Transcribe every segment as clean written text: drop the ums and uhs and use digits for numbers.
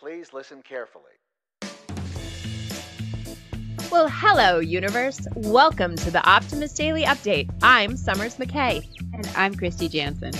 Please listen carefully. Well, hello, universe. Welcome to the Optimist Daily Update. I'm Summers McKay. And I'm Kristy Jansen.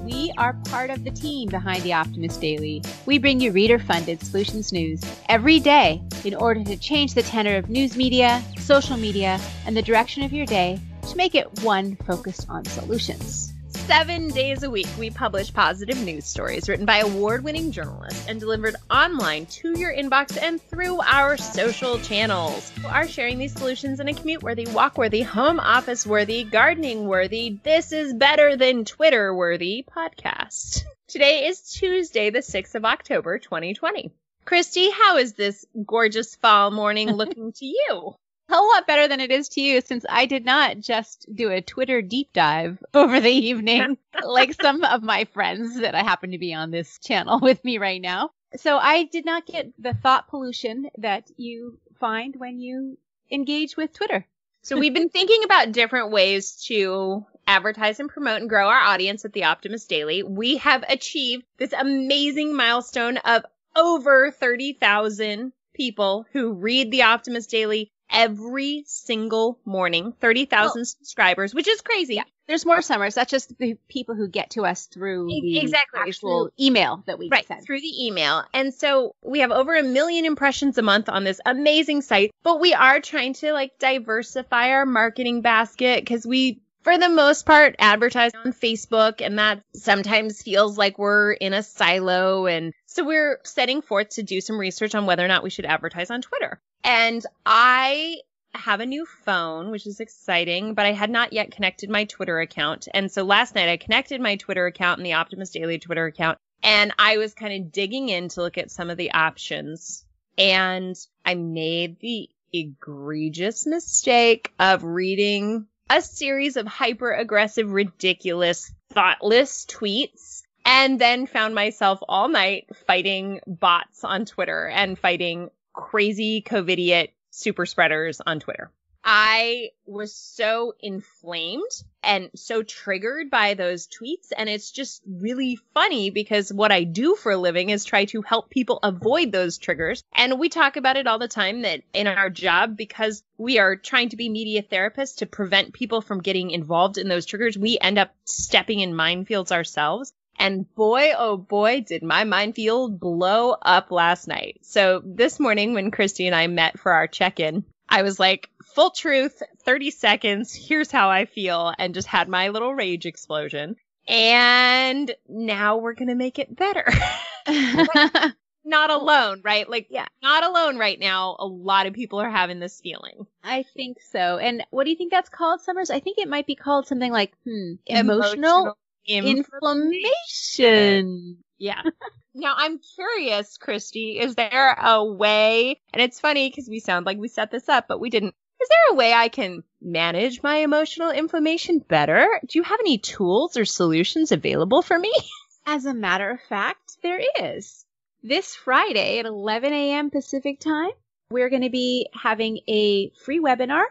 We are part of the team behind the Optimist Daily. We bring you reader-funded solutions news every day in order to change the tenor of news media, social media, and the direction of your day to make it one focused on solutions. 7 days a week, we publish positive news stories written by award-winning journalists and delivered online to your inbox and through our social channels. We are sharing these solutions in a commute-worthy, walk-worthy, home office-worthy, gardening-worthy, this is better than Twitter-worthy podcast. Today is Tuesday, the 6th of October, 2020. Kristy, how is this gorgeous fall morning looking to you? A lot better than it is to you, since I did not just do a Twitter deep dive over the evening like some of my friends that I happen to be on this channel with me right now. So I did not get the thought pollution that you find when you engage with Twitter. So we've been thinking about different ways to advertise and promote and grow our audience at the Optimist Daily. We have achieved this amazing milestone of over 30,000 people who read the Optimist Daily every single morning, 30,000 subscribers, which is crazy. Yeah. There's more, Summers. That's just the people who get to us through the actual email that we send. Through the email. And so we have over 1 million impressions a month on this amazing site, but we are trying to diversify our marketing basket because we, for the most part, advertise on Facebook, and that sometimes feels like we're in a silo. And so we're setting forth to do some research on whether or not we should advertise on Twitter. And I have a new phone, which is exciting, but I had not yet connected my Twitter account. And so last night I connected my Twitter account and the Optimist Daily Twitter account, and I was kind of digging in to look at some of the options. And I made the egregious mistake of reading a series of hyper-aggressive, ridiculous, thoughtless tweets, and then found myself all night fighting bots on Twitter and fighting crazy COVIDiot super spreaders on Twitter. I was so inflamed and so triggered by those tweets, and it's just really funny because what I do for a living is try to help people avoid those triggers. And we talk about it all the time that in our job, because we are trying to be media therapists to prevent people from getting involved in those triggers, we end up stepping in minefields ourselves. And boy, oh boy, did my minefield blow up last night. So this morning when Kristy and I met for our check-in, I was like, full truth, 30 seconds, here's how I feel, and just had my little rage explosion. And now we're going to make it better. Not alone, right? Not alone right now. A lot of people are having this feeling. I think so. And what do you think that's called, Summers? I think it might be called something like emotional inflammation. Yeah. Now, I'm curious, Kristy, is there a way, and it's funny because we sound like we set this up, but we didn't. Is there a way I can manage my emotional inflammation better? Do you have any tools or solutions available for me? As a matter of fact, there is. This Friday at 11 a.m. Pacific time, we're going to be having a free webinar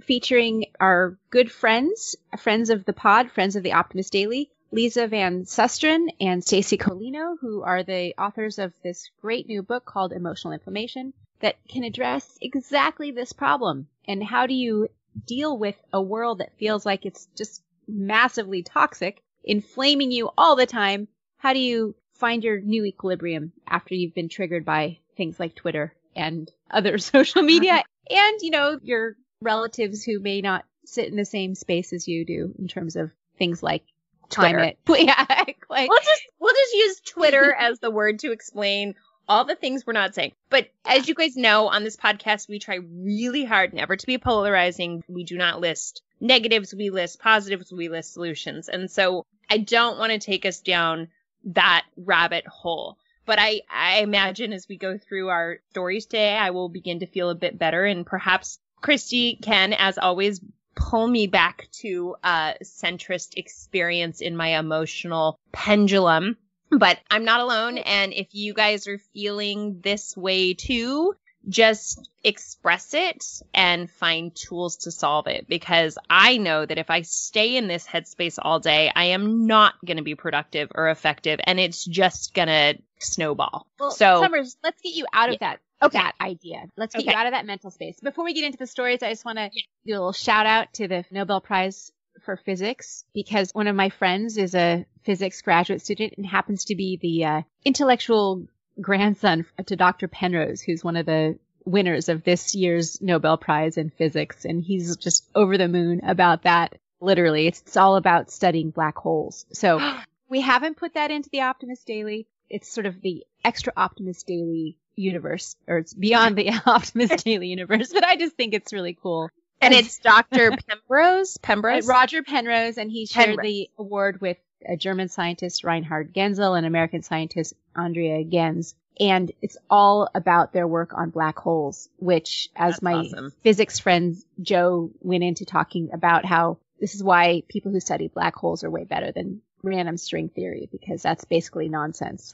featuring our good friends of the pod, friends of the Optimist Daily, Lisa Van Susteren and Stacey Colino, who are the authors of this great new book called Emotional Inflammation that can address exactly this problem. And how do you deal with a world that feels like it's just massively toxic, inflaming you all the time? How do you find your new equilibrium after you've been triggered by things like Twitter and other social media and, your relatives who may not sit in the same space as you do in terms of things like climate. Yeah, we'll just use Twitter as the word to explain all the things we're not saying. But as you guys know, on this podcast, we try really hard never to be polarizing. We do not list negatives. We list positives. We list solutions. And so I don't want to take us down that rabbit hole. But I imagine as we go through our stories today, I will begin to feel a bit better. And perhaps Kristy can, as always, pull me back to a centrist experience in my emotional pendulum. But I'm not alone. And if you guys are feeling this way too, just express it and find tools to solve it, because I know that if I stay in this headspace all day, I am not going to be productive or effective, and it's just going to snowball. Well, So, Summers, let's get you out of that idea. Let's get you out of that mental space. Before we get into the stories, I just want to do a little shout out to the Nobel Prize for Physics, because one of my friends is a physics graduate student and happens to be the intellectual grandson to Dr. Penrose, who's one of the winners of this year's Nobel Prize in Physics. And he's just over the moon about that. Literally, it's all about studying black holes. So we haven't put that into the Optimist Daily. It's sort of the extra Optimist Daily universe, or it's beyond the Optimist Daily universe, but I just think it's really cool. And it's Dr. Pembrose? Roger Penrose, and he shared the award with a German scientist, Reinhard Genzel, and American scientist, Andrea Ghez. And it's all about their work on black holes, which, as That's my awesome. physics friend Joe went into talking about, how this is why people who study black holes are way better than random string theory, because that's basically nonsense.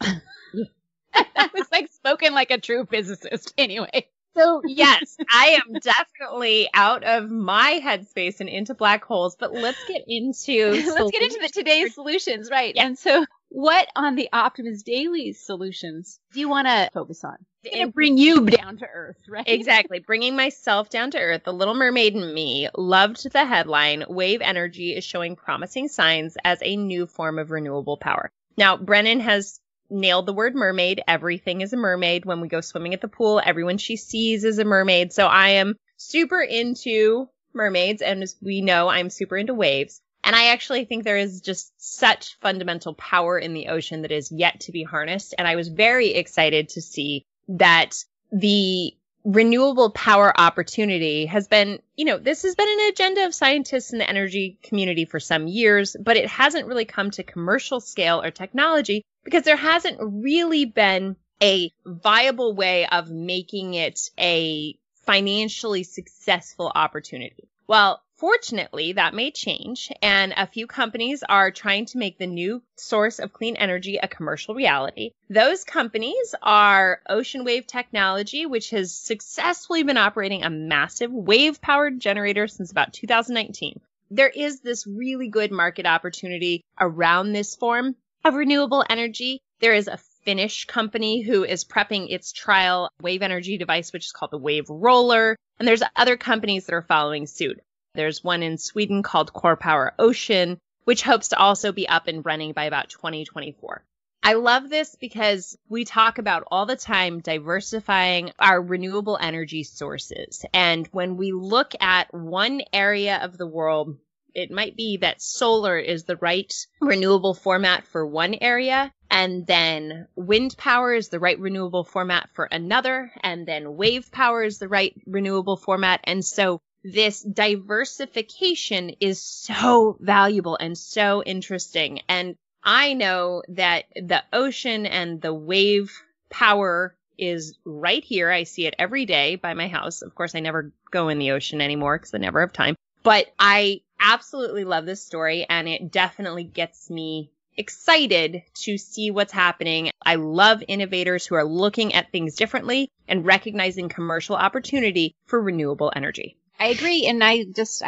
That was like spoken like a true physicist anyway. So yes, I am definitely out of my headspace and into black holes, but let's get into today's solutions, right? Yeah. And so what on the Optimist Daily solutions do you want to focus on? And bring you down to earth, right? Exactly. Bringing myself down to earth. The Little Mermaid in me loved the headline, "Wave energy is showing promising signs as a new form of renewable power." Now, Brennan has nailed the word mermaid. Everything is a mermaid. When we go swimming at the pool, everyone she sees is a mermaid. So I am super into mermaids, and as we know, I'm super into waves. And I actually think there is just such fundamental power in the ocean that is yet to be harnessed. And I was very excited to see that the renewable power opportunity has been, this has been an agenda of scientists in the energy community for some years, but it hasn't really come to commercial scale or technology because there hasn't really been a viable way of making it a financially successful opportunity. Well, fortunately, that may change, and a few companies are trying to make the new source of clean energy a commercial reality. Those companies are Ocean Wave Technology, which has successfully been operating a massive wave-powered generator since about 2019. There is this really good market opportunity around this form of renewable energy. There is a Finnish company who is prepping its trial wave energy device, which is called the Wave Roller, and there's other companies that are following suit. There's one in Sweden called Core Power Ocean, which hopes to also be up and running by about 2024. I love this because we talk about all the time diversifying our renewable energy sources. And when we look at one area of the world, it might be that solar is the right renewable format for one area, and then wind power is the right renewable format for another, and then wave power is the right renewable format. And so this diversification is so valuable and so interesting. And I know that the ocean and the wave power is right here. I see it every day by my house. Of course, I never go in the ocean anymore because I never have time. But I absolutely love this story, and it definitely gets me excited to see what's happening. I love innovators who are looking at things differently and recognizing commercial opportunity for renewable energy. I agree, and I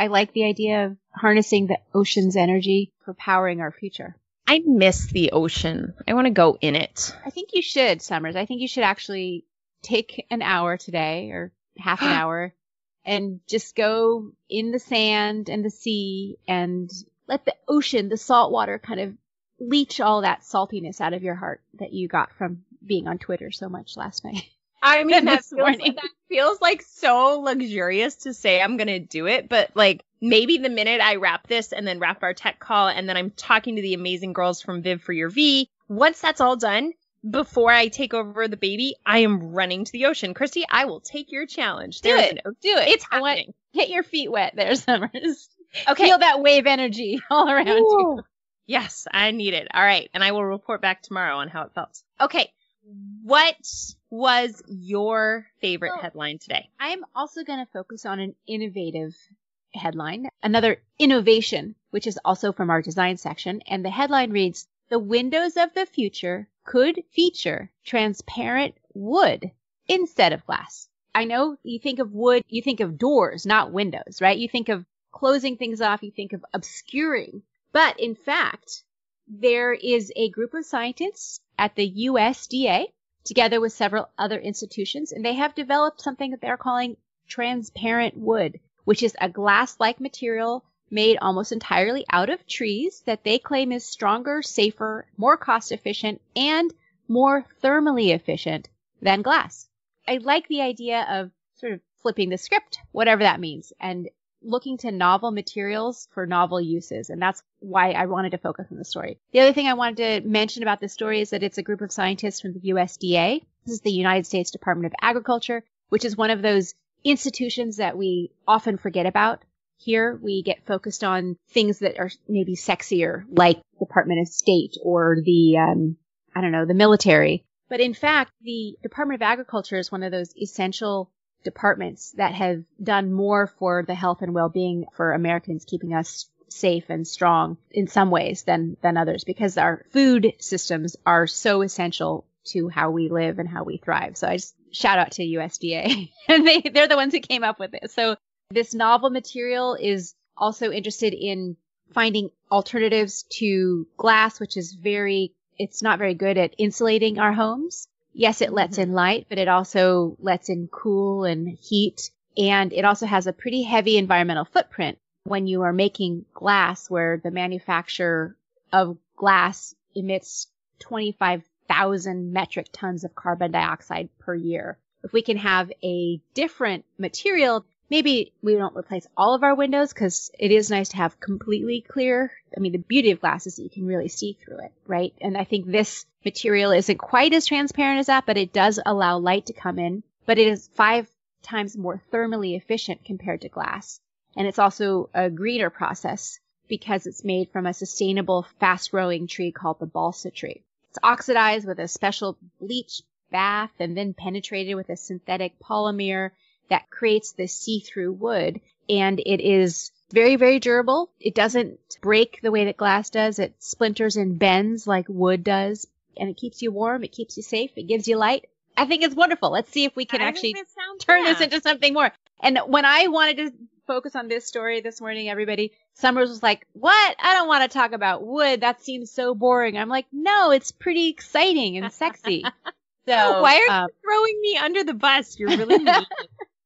like the idea of harnessing the ocean's energy for powering our future. I miss the ocean. I want to go in it. I think you should, Summers. I think you should actually take an hour today, or half an hour, and just go in the sand and the sea and let the ocean, the salt water, kind of leach all that saltiness out of your heart that you got from being on Twitter so much last night. I mean, that feels like so luxurious to say I'm going to do it. But like maybe the minute I wrap this and then wrap our tech call and then I'm talking to the amazing girls from Viv for Your V, once that's all done, before I take over the baby, I am running to the ocean. Kristy, I will take your challenge. Do it. It's happening. Get your feet wet there, Summers. Okay. Feel that wave energy all around you. Yes, I need it. All right. And I will report back tomorrow on how it felt. Okay. What was your favorite headline today? I'm also going to focus on an innovative headline, another innovation, which is also from our design section. And the headline reads, "The windows of the future could feature transparent wood instead of glass." I know you think of wood, you think of doors, not windows, right? You think of closing things off, you think of obscuring. But in fact, there is a group of scientists at the USDA, together with several other institutions, and they have developed something that they're calling transparent wood, which is a glass-like material made almost entirely out of trees that they claim is stronger, safer, more cost-efficient, and more thermally efficient than glass. I like the idea of sort of flipping the script, whatever that means, and looking to novel materials for novel uses. And that's why I wanted to focus on the story. The other thing I wanted to mention about this story is that it's a group of scientists from the USDA. This is the United States Department of Agriculture, which is one of those institutions that we often forget about. Here we get focused on things that are maybe sexier, like Department of State or the military. But in fact, the Department of Agriculture is one of those essential departments that have done more for the health and well-being for Americans, keeping us safe and strong in some ways than others, because our food systems are so essential to how we live and how we thrive. So I just shout out to USDA. And they're the ones who came up with it. So this novel material is also interested in finding alternatives to glass, which is it's not very good at insulating our homes. Yes, it lets in light, but it also lets in cool and heat. And it also has a pretty heavy environmental footprint when you are making glass, where the manufacturer of glass emits 25,000 metric tons of carbon dioxide per year. If we can have a different material, maybe we don't replace all of our windows, because it is nice to have completely clear. I mean, the beauty of glass is that you can really see through it, right? And I think this material isn't quite as transparent as that, but it does allow light to come in. But it is 5 times more thermally efficient compared to glass. And it's also a greener process because it's made from a sustainable, fast-growing tree called the balsa tree. It's oxidized with a special bleach bath and then penetrated with a synthetic polymer that creates this see-through wood. And it is very, very durable. It doesn't break the way that glass does. It splinters and bends like wood does. And it keeps you warm. It keeps you safe. It gives you light. I think it's wonderful. Let's see if we can actually turn this into something more. And when I wanted to focus on this story this morning, everybody, Summers was like, what? I don't want to talk about wood. That seems so boring. I'm like, no, it's pretty exciting and sexy. So why are you throwing me under the bus? You're really mean.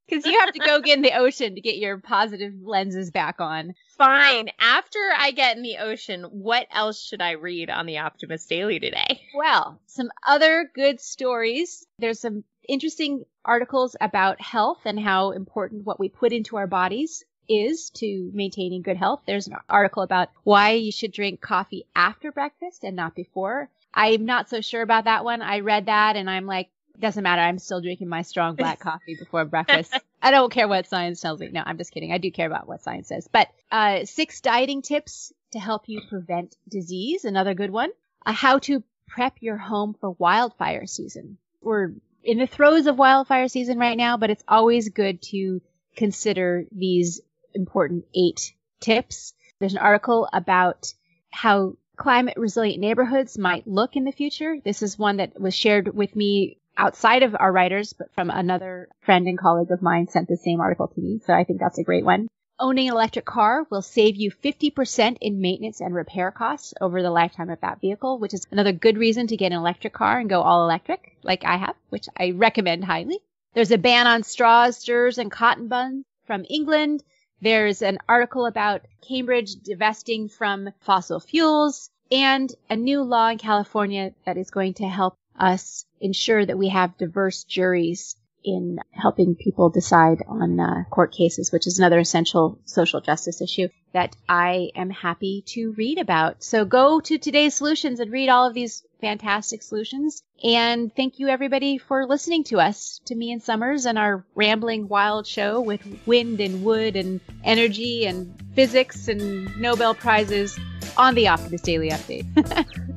Because you have to go get in the ocean to get your positive lenses back on. Fine. After I get in the ocean, what else should I read on the Optimist Daily today? Well, some other good stories. There's some interesting articles about health and how important what we put into our bodies is to maintaining good health. There's an article about why you should drink coffee after breakfast and not before. I'm not so sure about that one. I read that and I'm like, doesn't matter. I'm still drinking my strong black coffee before breakfast. I don't care what science tells me. No, I'm just kidding. I do care about what science says. But 6 dieting tips to help you prevent disease. Another good one. How to prep your home for wildfire season. We're in the throes of wildfire season right now, but it's always good to consider these important 8 tips. There's an article about how climate resilient neighborhoods might look in the future. This is one that was shared with me outside of our writers, but from another friend and colleague of mine sent the same article to me. So I think that's a great one. Owning an electric car will save you 50% in maintenance and repair costs over the lifetime of that vehicle, which is another good reason to get an electric car and go all electric, like I have, which I recommend highly. There's a ban on straws, stirrers, and cotton buns from England. There's an article about Cambridge divesting from fossil fuels, and a new law in California that is going to help us ensure that we have diverse juries in helping people decide on court cases, which is another essential social justice issue that I am happy to read about. So go to Today's Solutions and read all of these fantastic solutions. And thank you, everybody, for listening to us, to me and Summers, and our rambling wild show with wind and wood and energy and physics and Nobel Prizes on the Optimist Daily Update.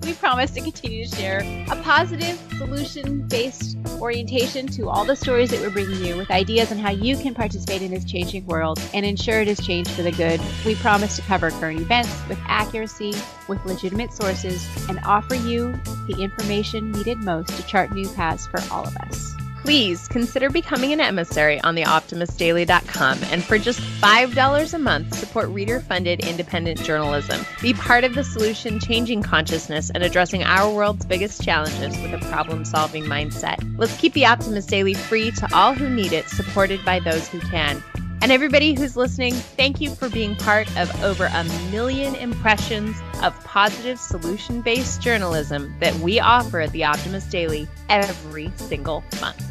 We promise to continue to share a positive, solution-based orientation to all the stories that we're bringing you, with ideas on how you can participate in this changing world and ensure it is changed for the good. We promise to cover current events with accuracy, with legitimate sources, and offer you the information needed most to chart new paths for all of us. please consider becoming an emissary on theoptimistdaily.com, and for just $5 a month, support reader-funded independent journalism. Be part of the solution, changing consciousness and addressing our world's biggest challenges with a problem-solving mindset. Let's keep the Optimist Daily free to all who need it, supported by those who can. And everybody who's listening, thank you for being part of over 1 million impressions of positive solution-based journalism that we offer at the Optimist Daily every single month.